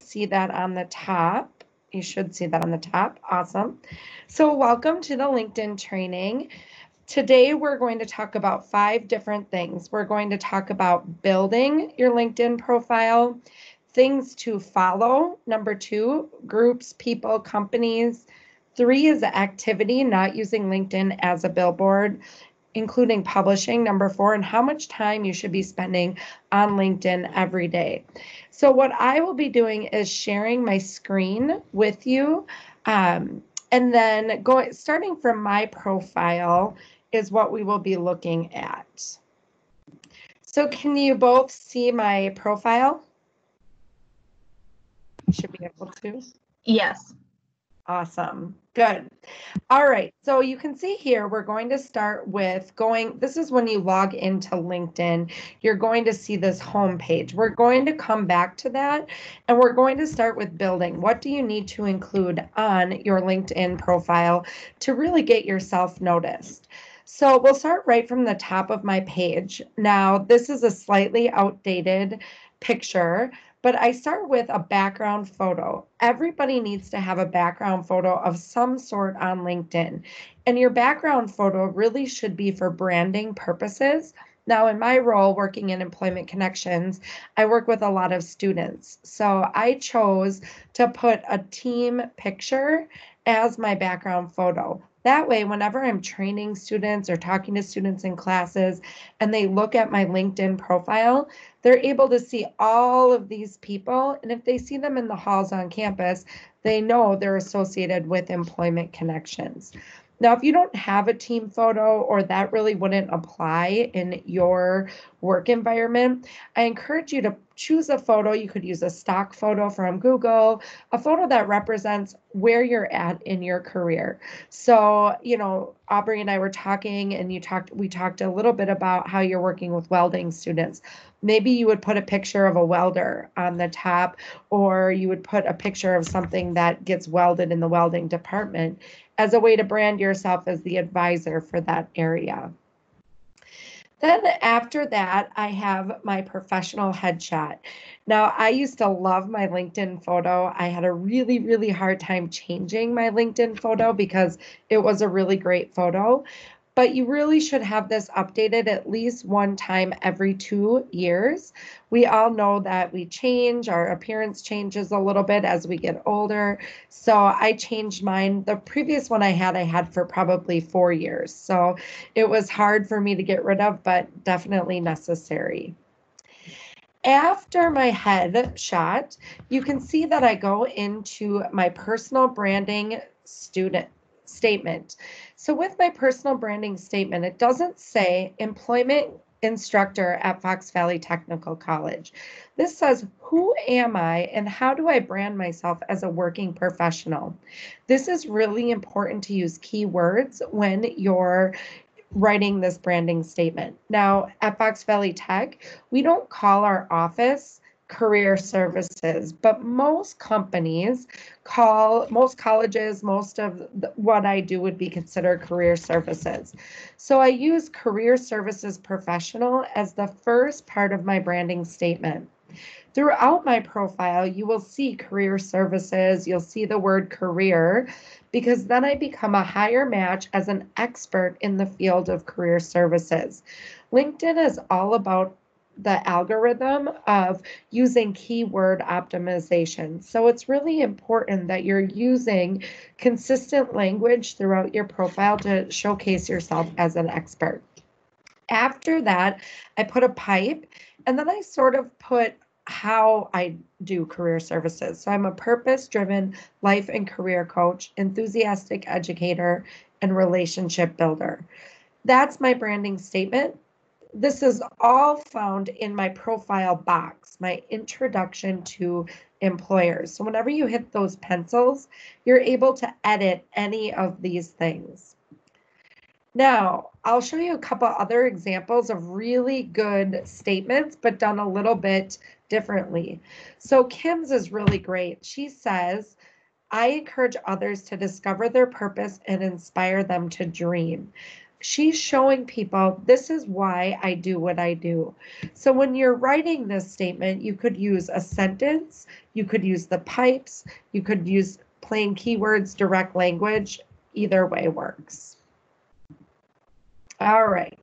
see that on the top. You should see that on the top. Awesome. So welcome to the LinkedIn training. Today, we're going to talk about 5 different things. We're going to talk about building your LinkedIn profile, things to follow. Number 2, groups, people, companies. 3 is the activity, not using LinkedIn as a billboard, including publishing. Number 4, and how much time you should be spending on LinkedIn every day. So what I will be doing is sharing my screen with you. And then starting from my profile is what we will be looking at. So can you both see my profile? You should be able to. Yes. Awesome. Good. All right. So you can see here, we're going to start with this is when you log into LinkedIn, you're going to see this home page. We're going to come back to that, and we're going to start with building. What do you need to include on your LinkedIn profile to really get yourself noticed? So we'll start right from the top of my page. Now, this is a slightly outdated picture, but I start with a background photo. Everybody needs to have a background photo of some sort on LinkedIn. And your background photo really should be for branding purposes. Now, in my role working in Employment Connections, I work with a lot of students. So I chose to put a team picture as my background photo. That way, whenever I'm training students or talking to students in classes and they look at my LinkedIn profile, they're able to see all of these people. And if they see them in the halls on campus, they know they're associated with Employment Connections. Now, if you don't have a team photo or that really wouldn't apply in your work environment, I encourage you to choose a photo. You could use a stock photo from Google, a photo that represents where you're at in your career. So, Aubrey and I were talking, and we talked a little bit about how you're working with welding students. Maybe you would put a picture of a welder on the top, or you would put a picture of something that gets welded in the welding department as a way to brand yourself as the advisor for that area. Then after that, I have my professional headshot. Now, I used to love my LinkedIn photo. I had a really, really hard time changing my LinkedIn photo because it was a really great photo. But you really should have this updated at least one time every 2 years. We all know that we change, our appearance changes a little bit as we get older. So I changed mine. The previous one I had for probably 4 years. So it was hard for me to get rid of, but definitely necessary. After my head shot, you can see that I go into my personal branding student statement. So with my personal branding statement, it doesn't say employment instructor at Fox Valley Technical College. This says, who am I and how do I brand myself as a working professional? This is really important to use keywords when you're writing this branding statement. Now, at Fox Valley Tech, we don't call our office career services, but most companies most colleges, most of what I do would be considered career services. So I use career services professional as the first part of my branding statement. Throughout my profile, you will see career services, you'll see the word career, because then I become a higher match as an expert in the field of career services. LinkedIn is all about the algorithm of using keyword optimization. So it's really important that you're using consistent language throughout your profile to showcase yourself as an expert. After that, I put a pipe, and then I sort of put how I do career services. So I'm a purpose-driven life and career coach, enthusiastic educator, and relationship builder. That's my branding statement. This is all found in my profile box, my introduction to employers. So whenever you hit those pencils, you're able to edit any of these things. Now, I'll show you a couple other examples of really good statements, but done a little bit differently. So Kim's is really great. She says, I encourage others to discover their purpose and inspire them to dream. she's showing people this is why I do what I do. So when you're writing this statement, you could use a sentence, you could use the pipes, you could use plain keywords, direct language. Either way works. All right.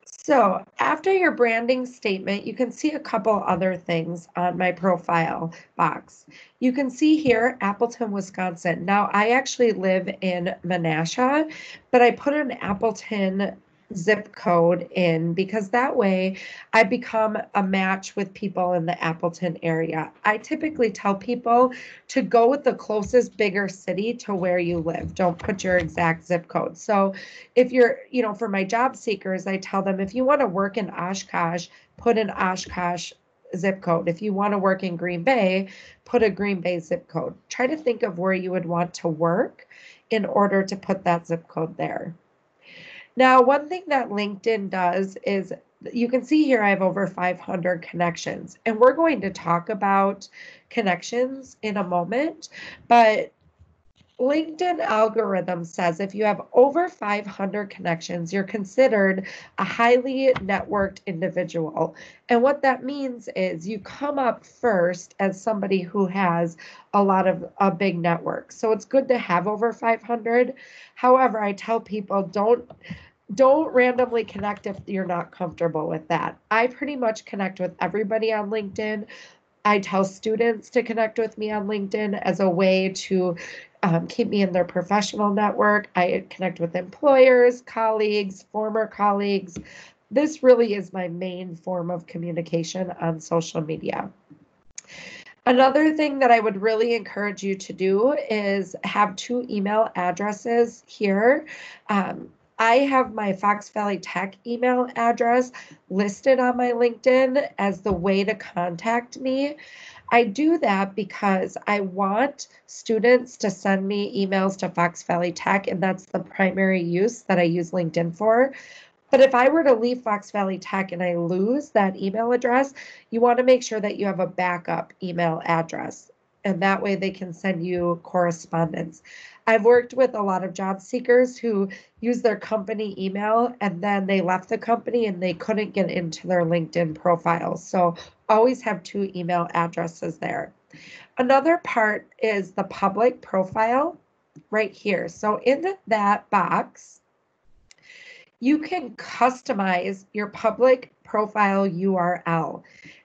So after your branding statement, you can see a couple other things on my profile box. You can see here, Appleton, Wisconsin. Now, I actually live in Menasha, but I put an Appleton zip code in because that way I become a match with people in the Appleton area. I typically tell people to go with the closest bigger city to where you live. Don't put your exact zip code. So if you're, for my job seekers, I tell them if you want to work in Oshkosh, put an Oshkosh zip code. If you want to work in Green Bay, put a Green Bay zip code. Try to think of where you would want to work in order to put that zip code there. Now, one thing that LinkedIn does is you can see here I have over 500 connections, and we're going to talk about connections in a moment, but LinkedIn algorithm says if you have over 500 connections, you're considered a highly networked individual. And what that means is you come up first as somebody who has a big network. So it's good to have over 500. However, I tell people don't randomly connect if you're not comfortable with that. I pretty much connect with everybody on LinkedIn. I tell students to connect with me on LinkedIn as a way to keep me in their professional network. I connect with employers, colleagues, former colleagues. This really is my main form of communication on social media. Another thing that I would really encourage you to do is have 2 email addresses here. I have my Fox Valley Tech email address listed on my LinkedIn as the way to contact me. I do that because I want students to send me emails to Fox Valley Tech, and that's the primary use that I use LinkedIn for. But if I were to leave Fox Valley Tech and I lose that email address, you want to make sure that you have a backup email address, and that way they can send you correspondence. I've worked with a lot of job seekers who use their company email and then they left the company and they couldn't get into their LinkedIn profiles. So always have 2 email addresses there. Another part is the public profile right here. So in that box, you can customize your public profile URL.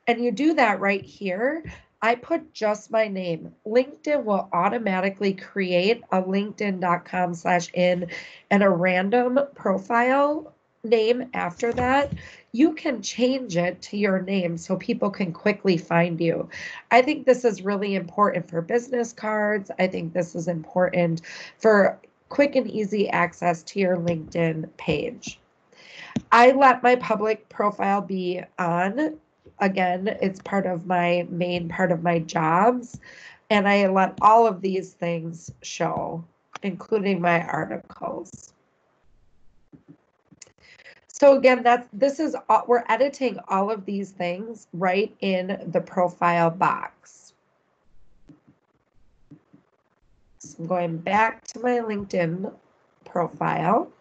And you do that right here. I put just my name. LinkedIn will automatically create a linkedin.com/in and a random profile name after that. You can change it to your name so people can quickly find you. I think this is really important for business cards. I think this is important for quick and easy access to your LinkedIn page. I let my public profile be on. Again, it's main part of my jobs, and I let all of these things show, including my articles. So again, we're editing all of these things right in the profile box. So I'm going back to my LinkedIn profile.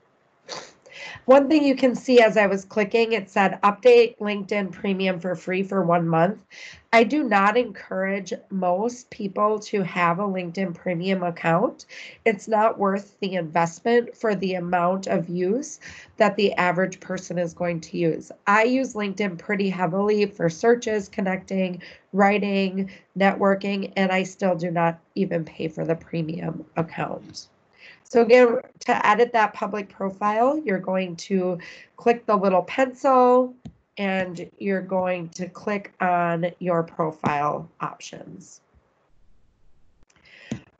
One thing you can see as I was clicking, it said update LinkedIn Premium for free for 1 month. I do not encourage most people to have a LinkedIn Premium account. It's not worth the investment for the amount of use that the average person is going to use. I use LinkedIn pretty heavily for searches, connecting, writing, networking, and I still do not even pay for the premium account. So again, to edit that public profile, you're going to click the little pencil and you're going to click on your profile options.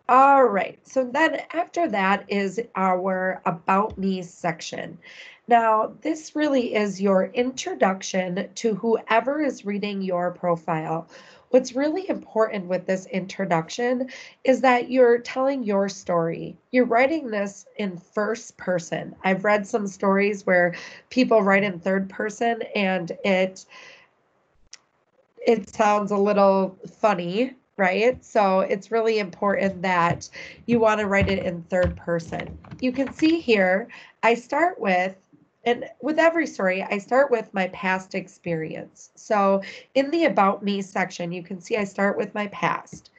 All right, so then after that is our About Me section. Now, this really is your introduction to whoever is reading your profile. What's really important with this introduction is that you're telling your story. You're writing this in first person. I've read some stories where people write in third person and it sounds a little funny, right? So it's really important that you want to write it in third person. You can see here, I start with, and with every story, I start with my past experience. So in the About Me section, you can see I start with my past.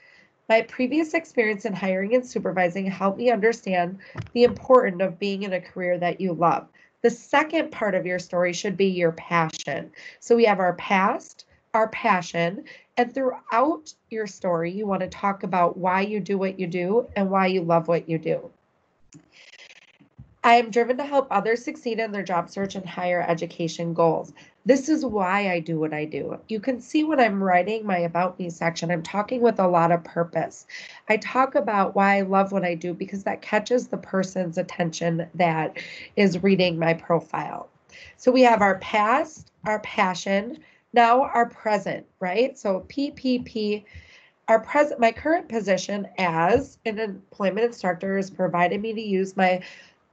My previous experience in hiring and supervising helped me understand the importance of being in a career that you love. The second part of your story should be your passion. So we have our past, our passion, and throughout your story, you want to talk about why you do what you do and why you love what you do. I am driven to help others succeed in their job search and higher education goals. This is why I do what I do. You can see when I'm writing my About Me section, I'm talking with a lot of purpose. I talk about why I love what I do because that catches the person's attention that is reading my profile. So we have our past, our passion, now our present, right? So PPP. Our present, my current position as an employment instructor has provided me to use my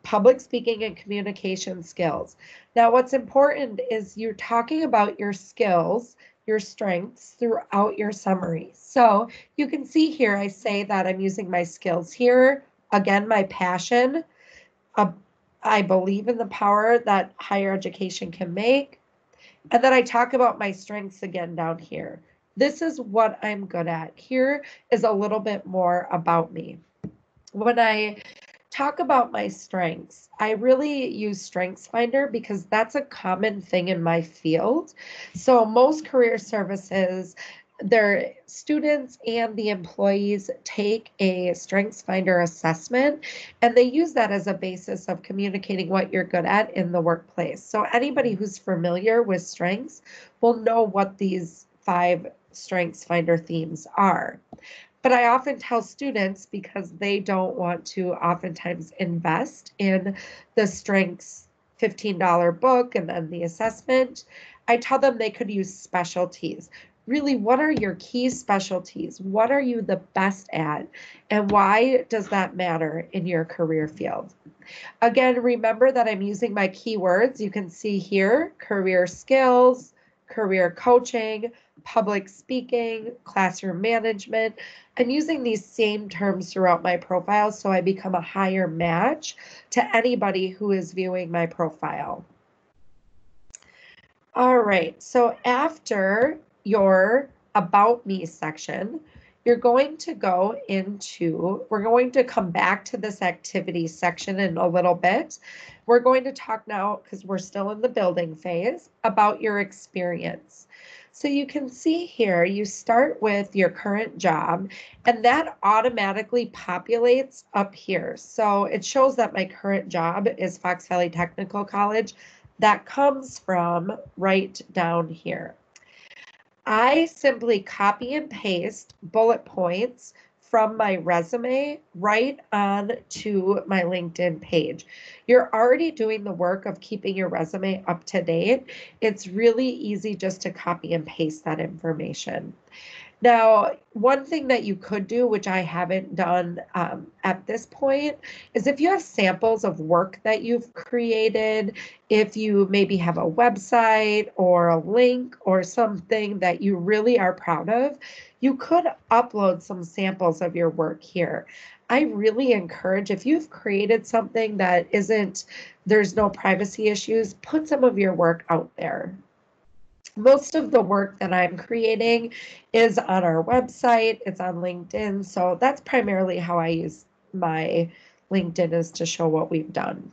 public speaking and communication skills. Now, what's important is you're talking about your skills, your strengths throughout your summary. So you can see here, I say that I'm using my skills here. Again, my passion. I believe in the power that higher education can make. And then I talk about my strengths again down here. This is what I'm good at. Here is a little bit more about me. When I talk about my strengths, I really use StrengthsFinder because that's a common thing in my field. So most career services, their students and the employees take a StrengthsFinder assessment, and they use that as a basis of communicating what you're good at in the workplace. So anybody who's familiar with strengths will know what these 5 StrengthsFinder themes are. But I often tell students, because they don't want to oftentimes invest in the strengths $15 book and then the assessment, I tell them they could use specialties. Really, what are your key specialties? What are you the best at? And why does that matter in your career field? Again, remember that I'm using my keywords. You can see here, career skills, career coaching, public speaking, classroom management. I'm using these same terms throughout my profile so I become a higher match to anybody who is viewing my profile. All right, so after your About Me section, you're going to go into, we're going to come back to this activity section in a little bit. We're going to talk now, because we're still in the building phase, about your experience. So you can see here, you start with your current job, and that automatically populates up here. So it shows that my current job is Fox Valley Technical College. That comes from right down here. I simply copy and paste bullet points from my resume right on to my LinkedIn page. You're already doing the work of keeping your resume up to date. It's really easy just to copy and paste that information. Now, one thing that you could do, which I haven't done at this point, is if you have samples of work that you've created, if you maybe have a website or a link or something that you really are proud of, you could upload some samples of your work here. I really encourage, if you've created something that there's no privacy issues, put some of your work out there. Most of the work that I'm creating is on our website, it's on LinkedIn. So that's primarily how I use my LinkedIn, is to show what we've done.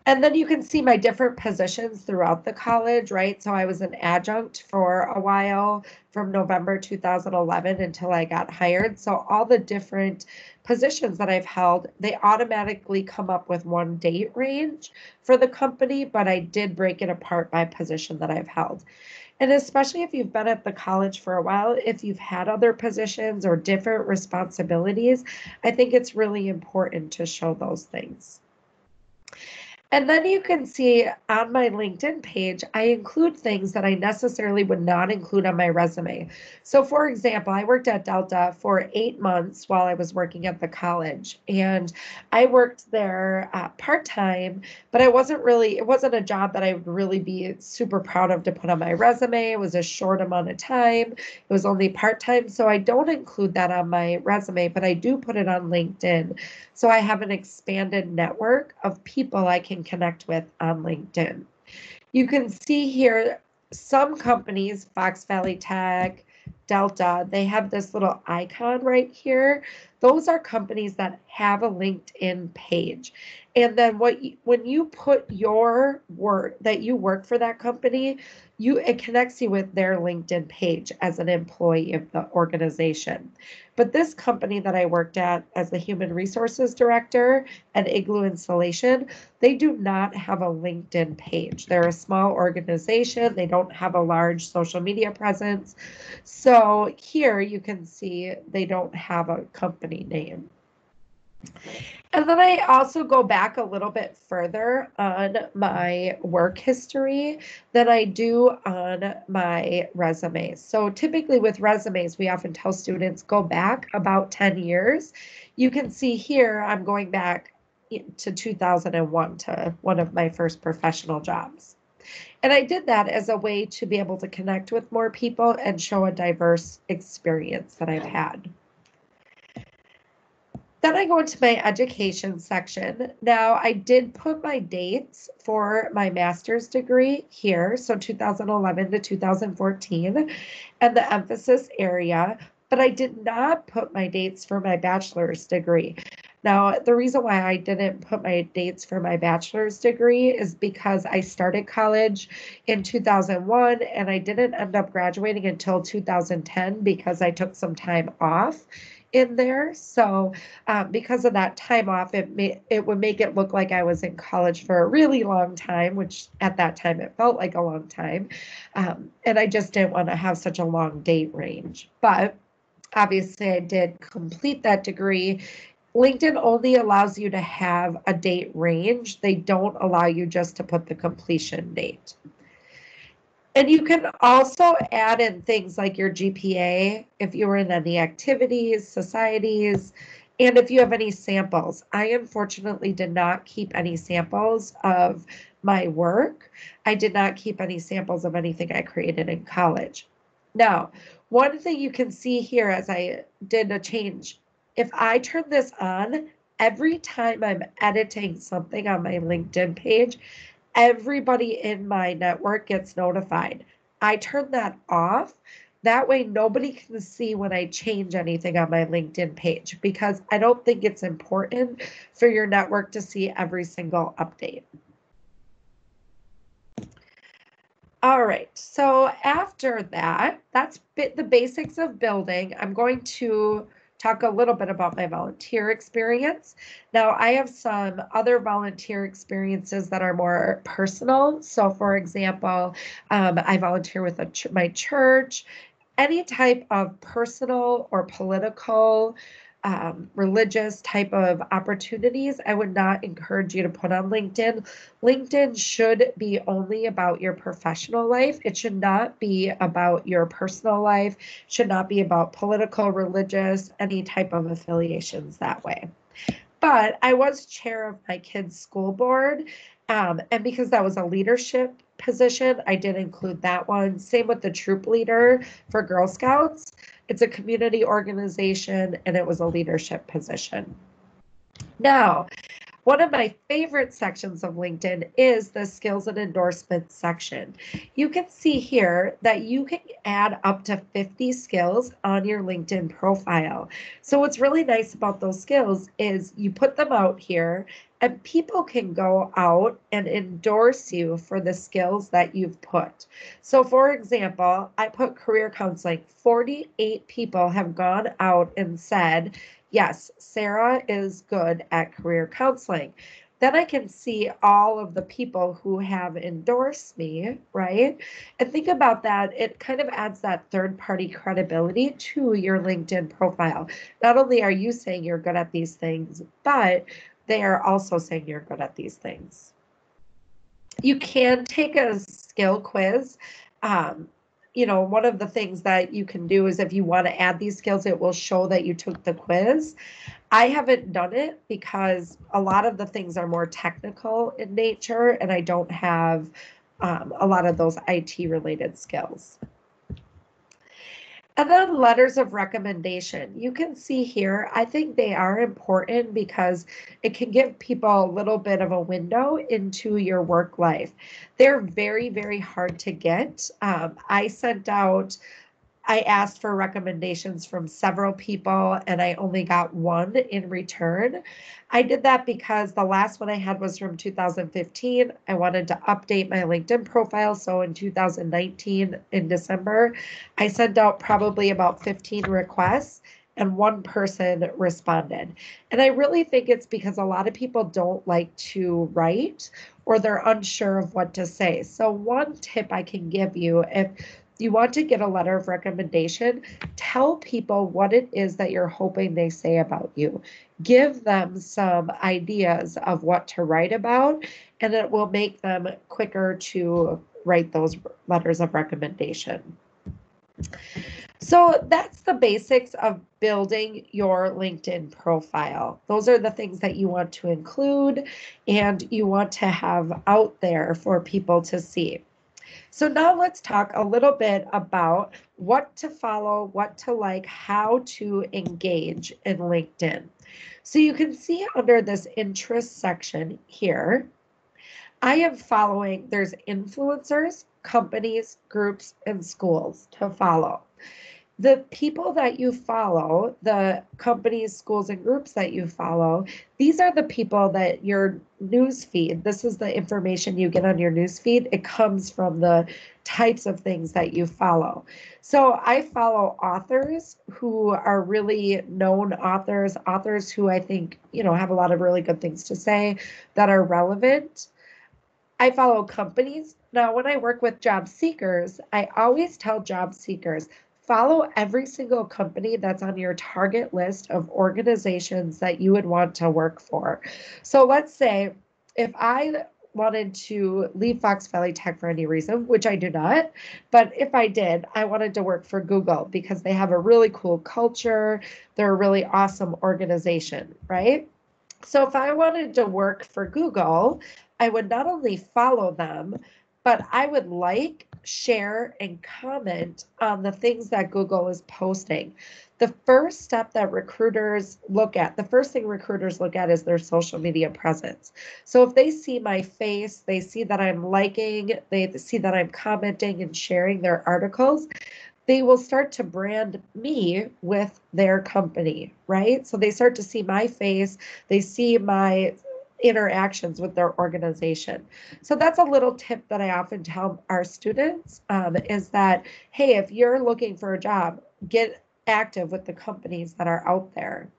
And then you can see my different positions throughout the college, right? So I was an adjunct for a while from November 2011 until I got hired. So all the different positions that I've held, they automatically come up with one date range for the company, but I did break it apart by position that I've held. And especially if you've been at the college for a while, if you've had other positions or different responsibilities, I think it's really important to show those things. And then you can see on my LinkedIn page, I include things that I necessarily would not include on my resume. So, for example, I worked at Delta for 8 months while I was working at the college, and I worked there part-time, but it wasn't a job that I would really be super proud of to put on my resume. It was a short amount of time. It was only part-time, so I don't include that on my resume, but I do put it on LinkedIn. So I have an expanded network of people I can connect with on LinkedIn. You can see here some companies, Fox Valley Tech, Delta, they have this little icon right here. Those are companies that have a LinkedIn page. And then when you put your work that you work for that company, it connects you with their LinkedIn page as an employee of the organization. But this company that I worked at as the human resources director at Igloo Installation, they do not have a LinkedIn page. They're a small organization. They don't have a large social media presence. So here you can see they don't have a company name. And then I also go back a little bit further on my work history than I do on my resumes. So typically with resumes, we often tell students go back about 10 years. You can see here, I'm going back to 2001 to one of my first professional jobs. And I did that as a way to be able to connect with more people and show a diverse experience that I've had. Then I go into my education section. Now, I did put my dates for my master's degree here, so 2011 to 2014, and the emphasis area, but I did not put my dates for my bachelor's degree. Now, the reason why I didn't put my dates for my bachelor's degree is because I started college in 2001 and I didn't end up graduating until 2010 because I took some time off in there. So because of that time off, it would make it look like I was in college for a really long time, which at that time it felt like a long time. And I just didn't want to have such a long date range. But obviously, I did complete that degree. LinkedIn only allows you to have a date range. They don't allow you just to put the completion date. And you can also add in things like your GPA, if you were in any activities, societies, and if you have any samples. I unfortunately did not keep any samples of my work. I did not keep any samples of anything I created in college. Now, one thing you can see here as I did a change, if I turn this on, every time I'm editing something on my LinkedIn page, everybody in my network gets notified. I turn that off. That way, nobody can see when I change anything on my LinkedIn page because I don't think it's important for your network to see every single update. All right, so after that, that's the basics of building. I'm going to talk a little bit about my volunteer experience. Now, I have some other volunteer experiences that are more personal. So, for example, I volunteer with my church. Any type of personal or political, religious type of opportunities, I would not encourage you to put on LinkedIn. LinkedIn should be only about your professional life. It should not be about your personal life, should not be about political, religious, any type of affiliations that way. But I was chair of my kids' school board. And because that was a leadership position, I did include that one. Same with the troop leader for Girl Scouts. It's a community organization and it was a leadership position. Now, one of my favorite sections of LinkedIn is the skills and endorsements section. You can see here that you can add up to 50 skills on your LinkedIn profile. So what's really nice about those skills is you put them out here and people can go out and endorse you for the skills that you've put. So for example, I put career counseling. 48 people have gone out and said, yes, Sarah is good at career counseling. Then I can see all of the people who have endorsed me, right? And think about that. It kind of adds that third party credibility to your LinkedIn profile. Not only are you saying you're good at these things, but they are also saying you're good at these things. You can take a skill quiz. Um, one of the things that you can do is if you want to add these skills, it will show that you took the quiz. I haven't done it because a lot of the things are more technical in nature, and I don't have a lot of those IT related skills. And then letters of recommendation. You can see here, I think they are important because it can give people a little bit of a window into your work life. They're very, very hard to get. I asked for recommendations from several people and I only got one in return. I did that because the last one I had was from 2015. I wanted to update my LinkedIn profile. So in 2019, in December, I sent out probably about 15 requests and one person responded. And I really think it's because a lot of people don't like to write or they're unsure of what to say. So one tip I can give you, if you want to get a letter of recommendation, tell people what it is that you're hoping they say about you. Give them some ideas of what to write about, and it will make them quicker to write those letters of recommendation. So that's the basics of building your LinkedIn profile. Those are the things that you want to include and you want to have out there for people to see. So now let's talk a little bit about what to follow, what to like, how to engage in LinkedIn. So you can see under this interest section here, I am following, there's influencers, companies, groups, and schools to follow. The people that you follow, the companies, schools, and groups that you follow, these are the people that your news feed, this is the information you get on your news feed. It comes from the types of things that you follow. So I follow authors who are really known authors who I think, have a lot of really good things to say that are relevant. I follow companies. Now, when I work with job seekers, I always tell job seekers, follow every single company that's on your target list of organizations that you would want to work for. So let's say if I wanted to leave Fox Valley Tech for any reason, which I do not, but if I did, I wanted to work for Google because they have a really cool culture. They're a really awesome organization, right? So if I wanted to work for Google, I would not only follow them, but I would like, share, and comment on the things that Google is posting. The first step that recruiters look at, the first thing recruiters look at is their social media presence. So if they see my face, they see that I'm liking, they see that I'm commenting and sharing their articles, they will start to brand me with their company, right? So they start to see my face, they see my interactions with their organization. So that's a little tip that I often tell our students is that, hey, if you're looking for a job, get active with the companies that are out there.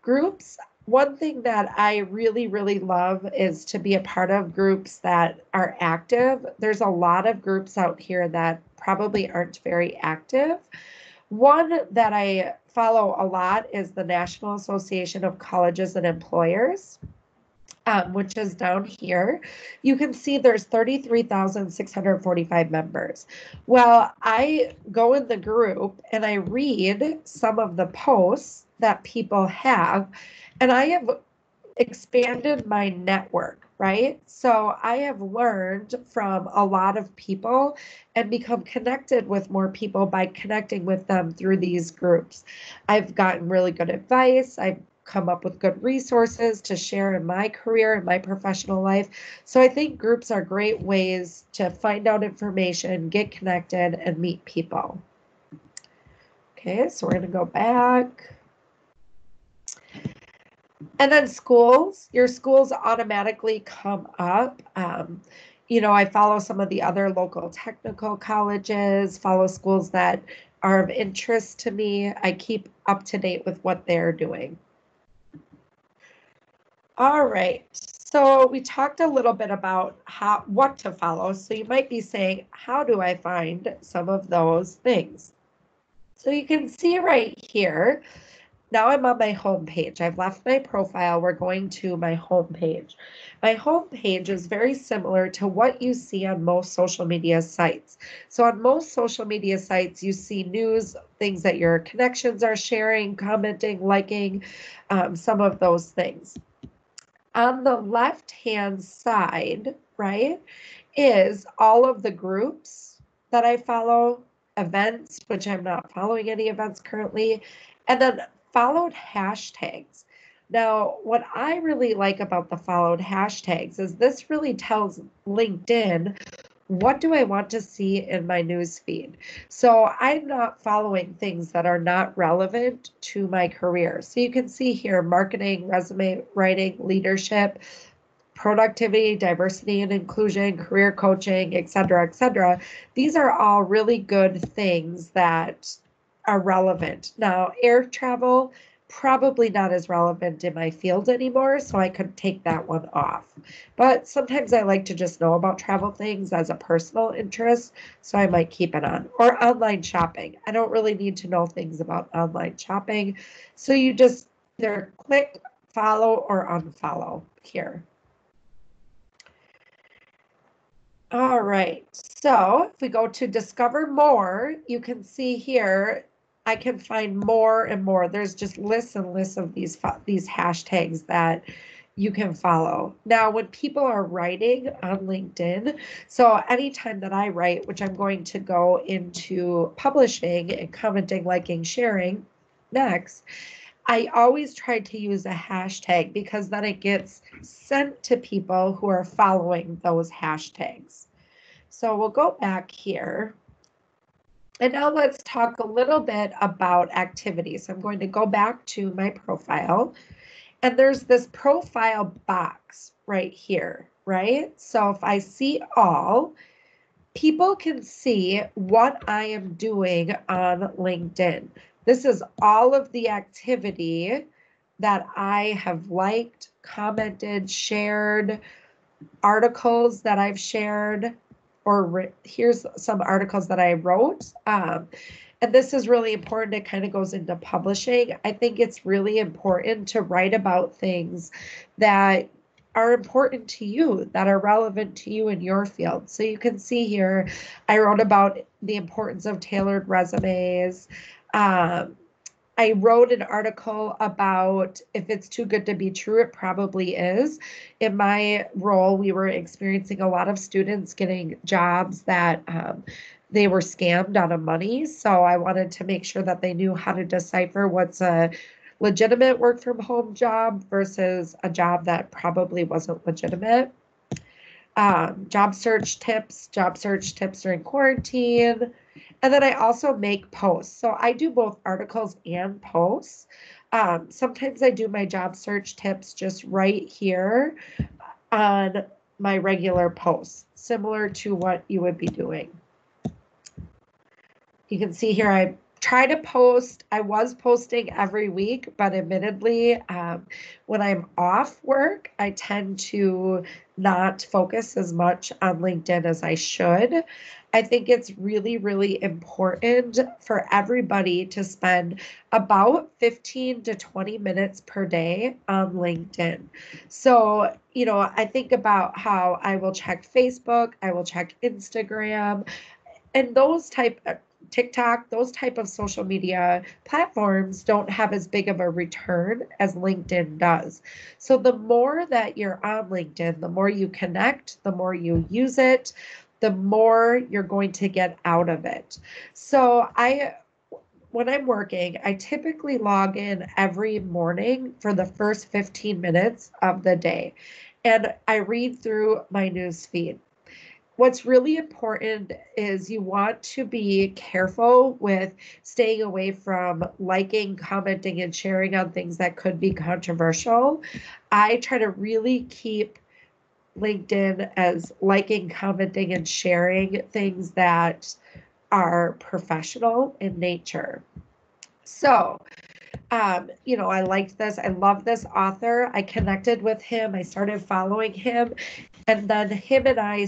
Groups, one thing that I really, really love is to be a part of groups that are active. There's a lot of groups out here that probably aren't very active. One that I follow a lot is the National Association of Colleges and Employers. Which is down here. You can see there's 33,645 members. Well, I go in the group and I read some of the posts that people have, and I have expanded my network, right? So I have learned from a lot of people and become connected with more people by connecting with them through these groups. I've gotten really good advice. I've come up with good resources to share in my career and my professional life. So I think groups are great ways to find out information, get connected, and meet people. Okay, so we're going to go back. And then schools, your schools automatically come up. I follow some of the other local technical colleges, follow schools that are of interest to me. I keep up to date with what they're doing. All right, so we talked a little bit about what to follow. So you might be saying, how do I find some of those things? So you can see right here, now I'm on my home page. I've left my profile. We're going to my home page. My home page is very similar to what you see on most social media sites. So on most social media sites, you see news, things that your connections are sharing, commenting, liking, some of those things. On the left-hand side, right, is all of the groups that I follow, events, which I'm not following any events currently, and then followed hashtags. Now, what I really like about the followed hashtags is this really tells LinkedIn what do I want to see in my news feed? So I'm not following things that are not relevant to my career. So you can see here marketing, resume writing, leadership, productivity, diversity and inclusion, career coaching, et cetera, et cetera. These are all really good things that are relevant. Now, air travel, probably not as relevant in my field anymore, so I could take that one off. But sometimes I like to just know about travel things as a personal interest, so I might keep it on. Or online shopping. I don't really need to know things about online shopping, so you just either click follow or unfollow here. All right, so if we go to discover more, you can see here, I can find more and more. There's just lists and lists of these hashtags that you can follow. Now, when people are writing on LinkedIn, so anytime that I write, which I'm going to go into publishing and commenting, liking, sharing next, I always try to use a hashtag because then it gets sent to people who are following those hashtags. So we'll go back here. And now let's talk a little bit about activities. I'm going to go back to my profile. And there's this profile box right here, right? So if I see all, people can see what I am doing on LinkedIn. This is all of the activity that I have liked, commented, shared, articles that I've shared, or here's some articles that I wrote. And this is really important. It kind of goes into publishing. I think it's really important to write about things that are important to you, that are relevant to you in your field. So you can see here, I wrote about the importance of tailored resumes. I wrote an article about if it's too good to be true, it probably is. In my role, we were experiencing a lot of students getting jobs that they were scammed out of money. So I wanted to make sure that they knew how to decipher what's a legitimate work from home job versus a job that probably wasn't legitimate. Job search tips during quarantine. And then I also make posts. So I do both articles and posts. Sometimes I do my job search tips just right here on my regular posts, similar to what you would be doing. You can see here, I try to post. I was posting every week, but admittedly, when I'm off work, I tend to not focus as much on LinkedIn as I should. I think it's really, really important for everybody to spend about 15 to 20 minutes per day on LinkedIn. So, you know, I think about how I will check Facebook, I will check Instagram, and those type of TikTok, those type of social media platforms don't have as big of a return as LinkedIn does. So the more that you're on LinkedIn, the more you connect, the more you use it, the more you're going to get out of it. So when I'm working, I typically log in every morning for the first 15 minutes of the day, and I read through my news feed. What's really important is you want to be careful with staying away from liking, commenting, and sharing on things that could be controversial. I try to really keep LinkedIn as liking, commenting, and sharing things that are professional in nature. So I liked this. I love this author. I connected with him. I started following him. And then him and I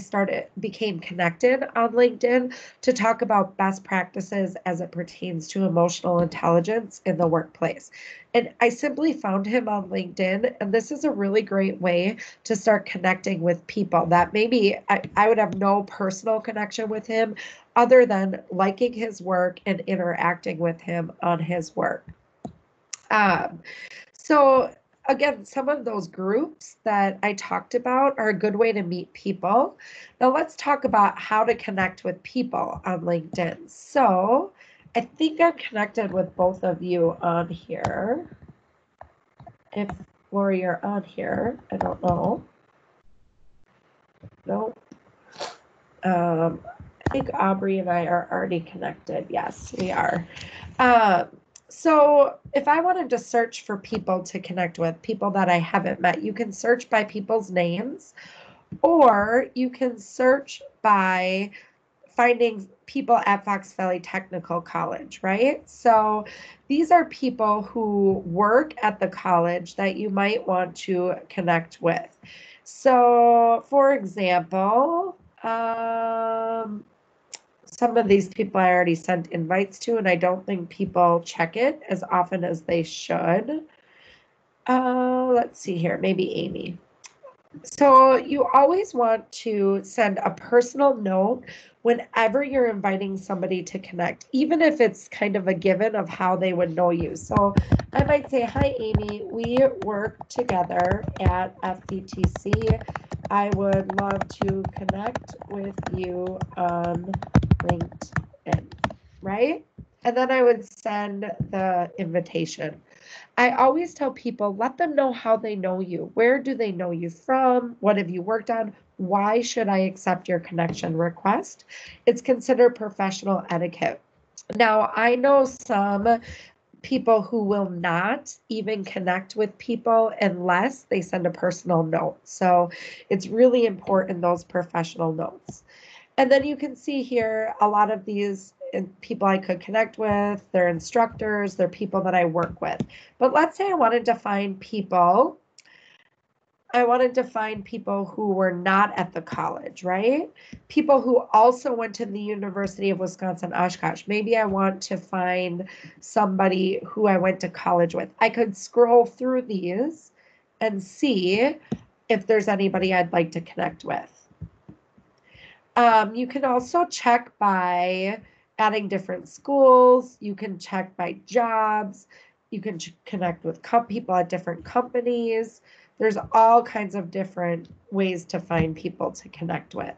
became connected on LinkedIn to talk about best practices as it pertains to emotional intelligence in the workplace. And I simply found him on LinkedIn. And this is a really great way to start connecting with people that maybe I would have no personal connection with him other than liking his work and interacting with him on his work. So again, some of those groups that I talked about are a good way to meet people. Now let's talk about how to connect with people on LinkedIn. So I think I'm connected with both of you on here. If Lori, you're on here, I don't know. No. I think Aubrey and I are already connected. Yes, we are. So if I wanted to search for people to connect with, people that I haven't met, you can search by people's names, or you can search by finding people at Fox Valley Technical College, right? So these are people who work at the college that you might want to connect with. So for example, some of these people I already sent invites to, and I don't think people check it as often as they should. Let's see here, maybe Amy. So you always want to send a personal note whenever you're inviting somebody to connect, even if it's kind of a given of how they would know you. So I might say, hi, Amy, we work together at FVTC. I would love to connect with you on LinkedIn, right? And then I would send the invitation. I always tell people, let them know how they know you. Where do they know you from? What have you worked on? Why should I accept your connection request? It's considered professional etiquette. Now, I know some people who will not even connect with people unless they send a personal note. So it's really important, those professional notes. And then you can see here a lot of these people I could connect with, they're instructors, they're people that I work with. But let's say I wanted to find people who were not at the college, right? People who also went to the University of Wisconsin-Oshkosh. Maybe I want to find somebody who I went to college with. I could scroll through these and see if there's anybody I'd like to connect with. You can also check by adding different schools. You can check by jobs. You can connect with people at different companies. There's all kinds of different ways to find people to connect with.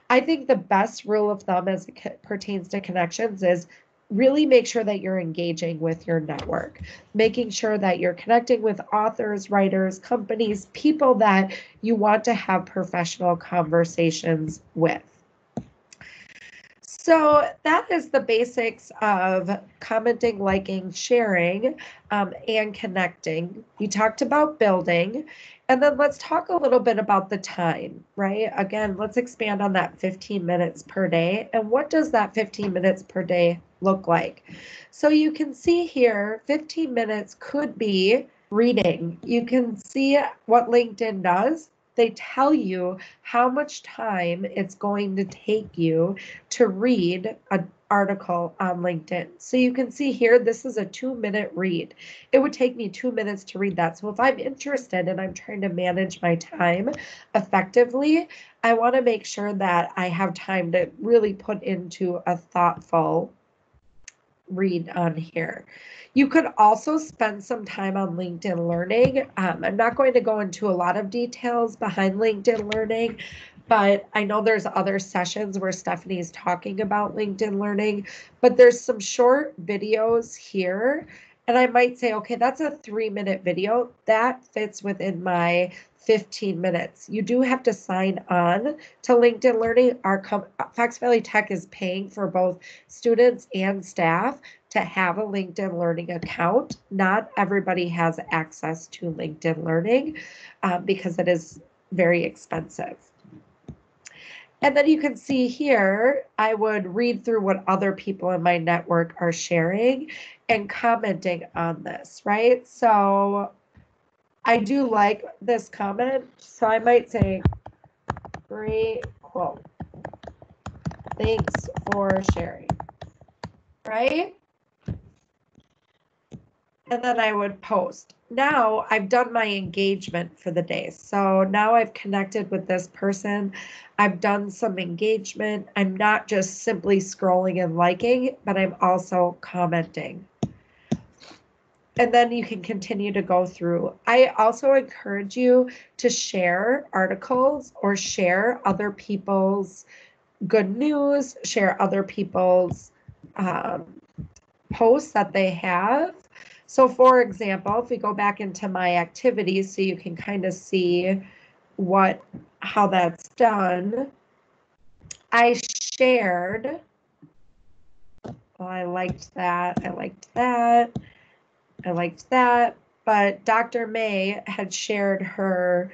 I think the best rule of thumb as it pertains to connections is really make sure that you're engaging with your network, making sure that you're connecting with authors, writers, companies, people that you want to have professional conversations with. So that is the basics of commenting, liking, sharing, and connecting. We talked about building, and then let's talk a little bit about the time, right? Again, let's expand on that 15 minutes per day. And what does that 15 minutes per day look like? So you can see here, 15 minutes could be reading. You can see what LinkedIn does. They tell you how much time it's going to take you to read an article on LinkedIn. So you can see here, this is a 2-minute read. It would take me 2 minutes to read that. So if I'm interested and I'm trying to manage my time effectively, I want to make sure that I have time to really put into a thoughtful read on here. You could also spend some time on LinkedIn Learning. I'm not going to go into a lot of details behind LinkedIn Learning, but I know there's other sessions where Stephanie's talking about LinkedIn Learning, but there's some short videos here. And I might say, okay, that's a 3-minute video. That fits within my 15 minutes. You do have to sign on to LinkedIn Learning. Fox Valley Tech is paying for both students and staff to have a LinkedIn Learning account. Not everybody has access to LinkedIn Learning because it is very expensive. And then you can see here, I would read through what other people in my network are sharing and commenting on this, right? So I do like this comment. So I might say, great quote. Thanks for sharing, right? And then I would post. Now I've done my engagement for the day. So now I've connected with this person. I've done some engagement. I'm not just simply scrolling and liking, but I'm also commenting. And then you can continue to go through. I also encourage you to share articles or share other people's good news, share other people's posts that they have. So for example, if we go back into my activities so you can kind of see how that's done, I shared, well, I liked that, but Dr. May had shared her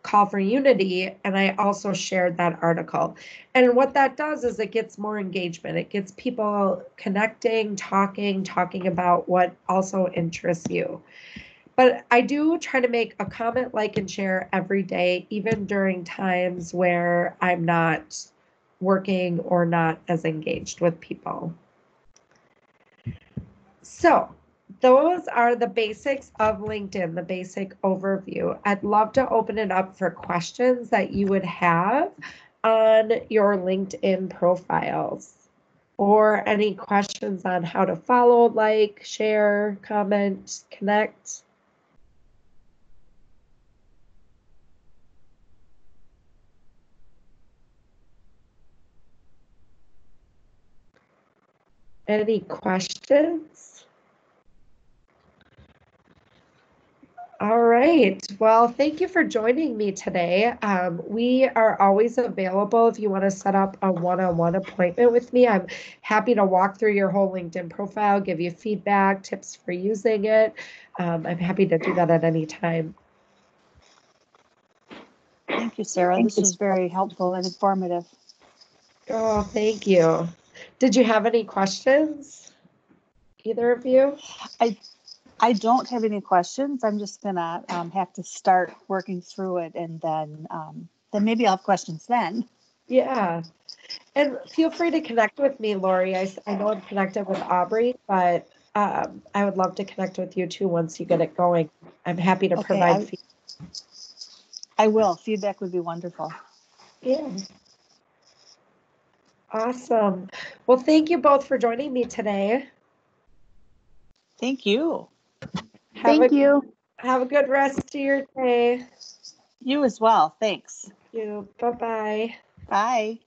call for unity, and I also shared that article. And what that does is it gets more engagement. It gets people connecting, talking about what also interests you. But I do try to make a comment, like, and share every day, even during times where I'm not working or not as engaged with people. So those are the basics of LinkedIn, the basic overview. I'd love to open it up for questions that you would have on your LinkedIn profiles, or any questions on how to follow, like, share, comment, connect. Any questions? All right. Well, thank you for joining me today. We are always available if you want to set up a one-on-one appointment with me. I'm happy to walk through your whole LinkedIn profile, give you feedback, tips for using it. I'm happy to do that at any time. Thank you, Sarah. This was very helpful and informative. Oh, thank you. Did you have any questions, either of you? I don't have any questions. I'm just gonna have to start working through it, and then maybe I'll have questions then. Yeah. And feel free to connect with me, Lori. I know I'm connected with Aubrey, but I would love to connect with you too once you get it going. I'm happy to provide feedback. I will. Feedback would be wonderful. Yeah. Awesome. Well, thank you both for joining me today. Thank you. Thank you. Have a good rest of your day. You as well. Thanks. Thank you. Bye-bye. Bye.